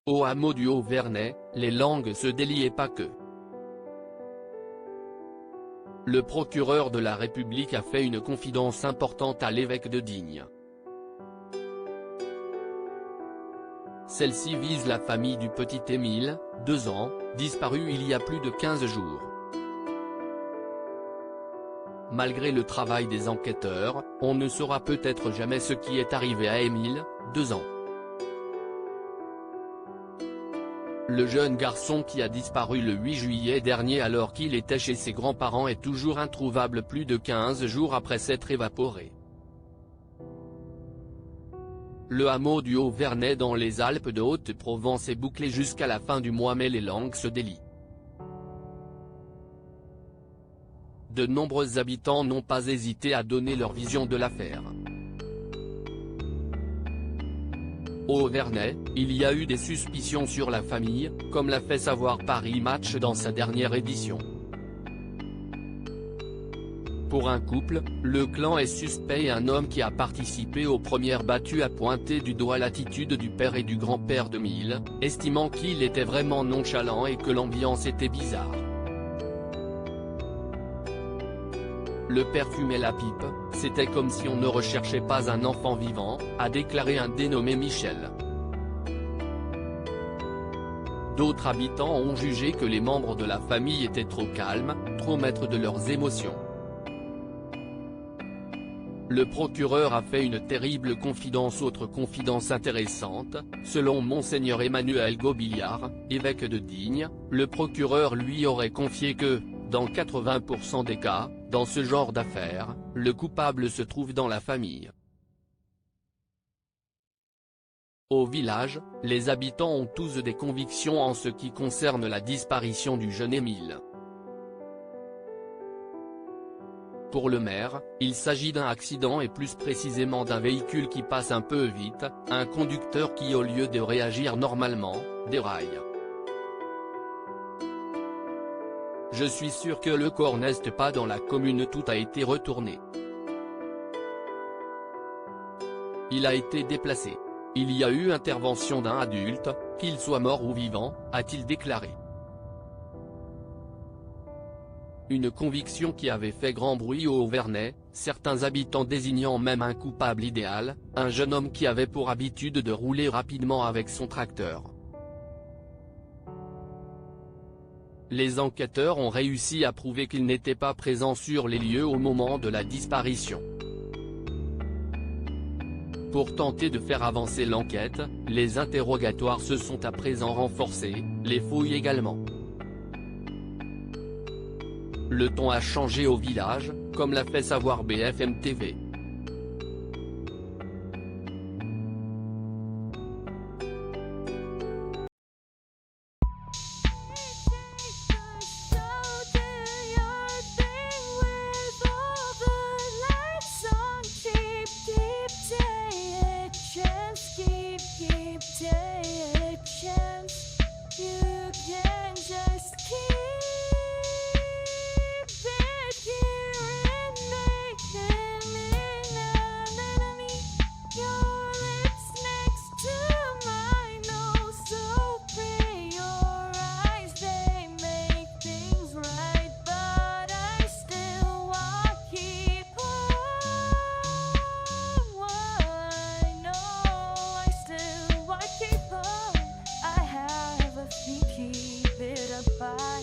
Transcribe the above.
Au hameau du Haut-Vernay, les langues se délient et pas que. Le procureur de la République a fait une confidence importante à l'évêque de Digne. Celle-ci vise la famille du petit Émile, 2 ans, disparu il y a plus de 15 jours. Malgré le travail des enquêteurs, on ne saura peut-être jamais ce qui est arrivé à Émile, 2 ans. Le jeune garçon qui a disparu le 8 juillet dernier alors qu'il était chez ses grands-parents est toujours introuvable plus de 15 jours après s'être évaporé. Le hameau du Haut-Vernay dans les Alpes de Haute-Provence est bouclé jusqu'à la fin du mois mais les langues se délient. De nombreux habitants n'ont pas hésité à donner leur vision de l'affaire. Au Haut-Vernay, il y a eu des suspicions sur la famille, comme l'a fait savoir Paris Match dans sa dernière édition. Pour un couple, le clan est suspect et un homme qui a participé aux premières battues a pointé du doigt l'attitude du père et du grand-père d'Émile, estimant qu'il était vraiment nonchalant et que l'ambiance était bizarre. Le père fumait la pipe, c'était comme si on ne recherchait pas un enfant vivant, a déclaré un dénommé Michel. D'autres habitants ont jugé que les membres de la famille étaient trop calmes, trop maîtres de leurs émotions. Le procureur a fait une terrible confidence. Autre confidence intéressante, selon Monseigneur Emmanuel Gobillard, évêque de Digne, le procureur lui aurait confié que, dans 80% des cas, dans ce genre d'affaires, le coupable se trouve dans la famille. Au village, les habitants ont tous des convictions en ce qui concerne la disparition du jeune Émile. Pour le maire, il s'agit d'un accident et plus précisément d'un véhicule qui passe un peu vite, un conducteur qui au lieu de réagir normalement, déraille. Je suis sûr que le corps n'est pas dans la commune, tout a été retourné. Il a été déplacé. Il y a eu intervention d'un adulte, qu'il soit mort ou vivant, a-t-il déclaré. Une conviction qui avait fait grand bruit au Haut-Vernay, certains habitants désignant même un coupable idéal, un jeune homme qui avait pour habitude de rouler rapidement avec son tracteur. Les enquêteurs ont réussi à prouver qu'il n'était pas présent sur les lieux au moment de la disparition. Pour tenter de faire avancer l'enquête, les interrogatoires se sont à présent renforcés, les fouilles également. Le ton a changé au village, comme l'a fait savoir BFM TV. Keep it up.